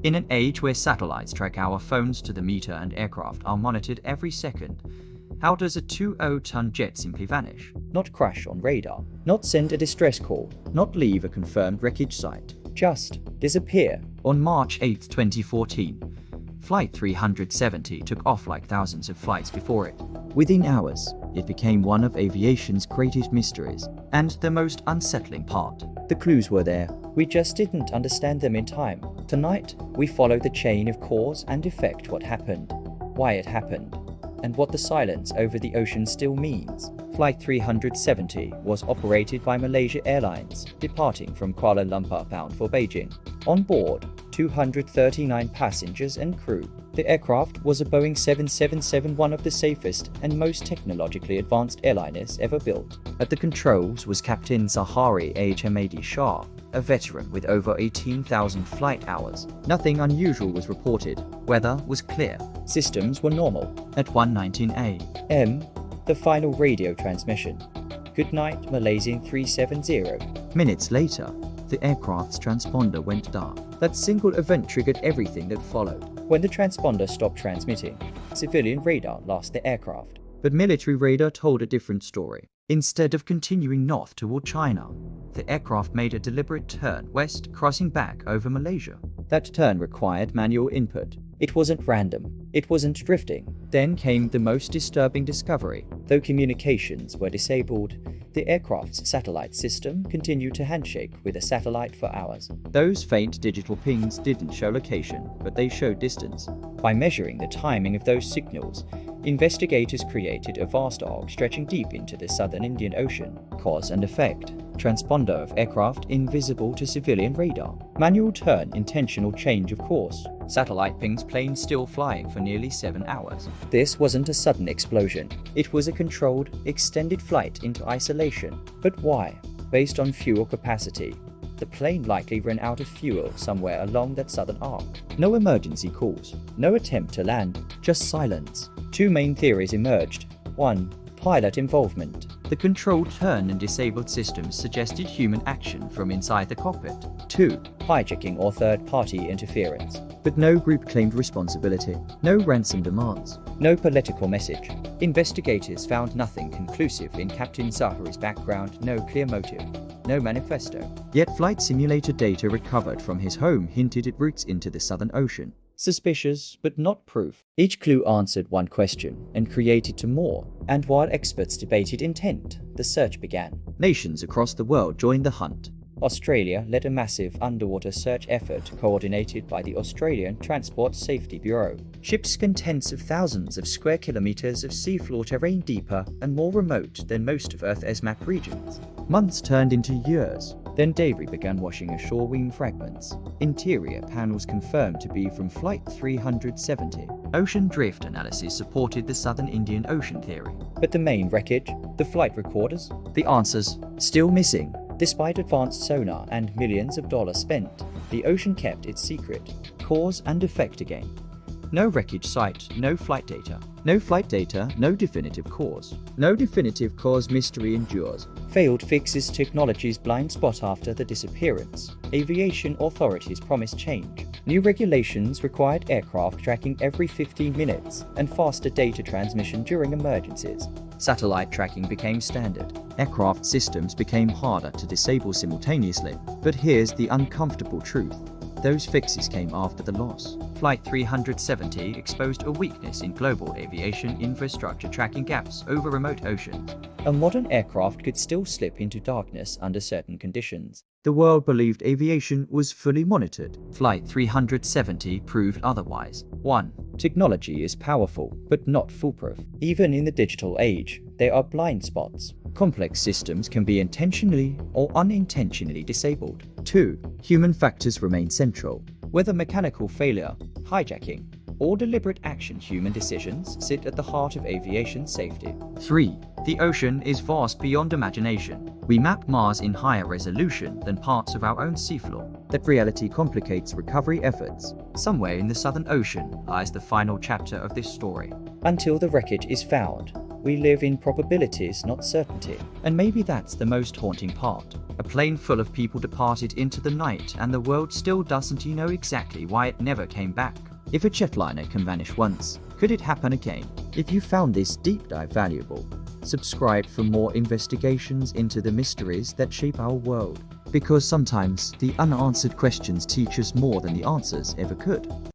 In an age where satellites track our phones to the meter and aircraft are monitored every second, how does a 20-ton jet simply vanish? Not crash on radar, not send a distress call, not leave a confirmed wreckage site, just disappear. On March 8, 2014, Flight 370 took off like thousands of flights before it. Within hours, it became one of aviation's greatest mysteries, and the most unsettling part. The clues were there, we just didn't understand them in time. Tonight, we follow the chain of cause and effect, what happened, why it happened, and what the silence over the ocean still means. Flight 370 was operated by Malaysia Airlines, departing from Kuala Lumpur bound for Beijing. On board, 239 passengers and crew. The aircraft was a Boeing 777, one of the safest and most technologically advanced airliners ever built. At the controls was Captain Zahari Ahmadi Shah, a veteran with over 18,000 flight hours. Nothing unusual was reported. Weather was clear. Systems were normal. At 1:19 a.m., the final radio transmission. Good night, Malaysian 370. Minutes later, the aircraft's transponder went dark. That single event triggered everything that followed. When the transponder stopped transmitting, civilian radar lost the aircraft. But military radar told a different story. Instead of continuing north toward China, the aircraft made a deliberate turn west, crossing back over Malaysia. That turn required manual input. It wasn't random. It wasn't drifting. Then came the most disturbing discovery. Though communications were disabled, the aircraft's satellite system continued to handshake with a satellite for hours. Those faint digital pings didn't show location, but they showed distance. By measuring the timing of those signals, investigators created a vast arc stretching deep into the southern Indian Ocean. Cause and effect. Transponder of aircraft invisible to civilian radar. Manual turn, intentional change of course. Satellite pings, plane still flying for nearly 7 hours. This wasn't a sudden explosion. It was a controlled, extended flight into isolation. But why? Based on fuel capacity. The plane likely ran out of fuel somewhere along that southern arc. No emergency calls. No attempt to land. Just silence. Two main theories emerged. 1. Pilot involvement. The controlled turn and disabled systems suggested human action from inside the cockpit. 2. Hijacking or third-party interference. But no group claimed responsibility. No ransom demands. No political message. Investigators found nothing conclusive in Captain Zahari's background, no clear motive, no manifesto. Yet flight simulator data recovered from his home hinted at routes into the Southern Ocean. Suspicious, but not proof. Each clue answered one question and created two more. And while experts debated intent, the search began. Nations across the world joined the hunt. Australia led a massive underwater search effort coordinated by the Australian Transport Safety Bureau. Ships scanned tens of thousands of square kilometers of seafloor terrain deeper and more remote than most of Earth's mapped regions. Months turned into years. Then debris began washing ashore, wing fragments. Interior panels confirmed to be from Flight 370. Ocean drift analysis supported the Southern Indian Ocean theory. But the main wreckage? The flight recorders? The answers? Still missing. Despite advanced sonar and millions of dollars spent, the ocean kept its secret. Cause and effect again. No wreckage site, no flight data. No flight data, no definitive cause. No definitive cause, mystery endures. Failed fixes technology's blind spot after the disappearance. Aviation authorities promised change. New regulations required aircraft tracking every 15 minutes and faster data transmission during emergencies. Satellite tracking became standard. Aircraft systems became harder to disable simultaneously. But here's the uncomfortable truth. Those fixes came after the loss. Flight 370 exposed a weakness in global aviation infrastructure, tracking gaps over remote oceans. A modern aircraft could still slip into darkness under certain conditions. The world believed aviation was fully monitored. Flight 370 proved otherwise. 1. Technology is powerful, but not foolproof. Even in the digital age, there are blind spots. Complex systems can be intentionally or unintentionally disabled. 2. Human factors remain central. Whether mechanical failure, hijacking, or deliberate action, human decisions sit at the heart of aviation safety. 3. The ocean is vast beyond imagination. We map Mars in higher resolution than parts of our own seafloor. That reality complicates recovery efforts. Somewhere in the Southern Ocean lies the final chapter of this story. Until the wreckage is found, We live in probabilities, not certainty. And maybe that's the most haunting part. A plane full of people departed into the night, and the world still doesn't know exactly why it never came back. If a jetliner can vanish once, could it happen again? If you found this deep dive valuable, subscribe for more investigations into the mysteries that shape our world. Because sometimes the unanswered questions teach us more than the answers ever could.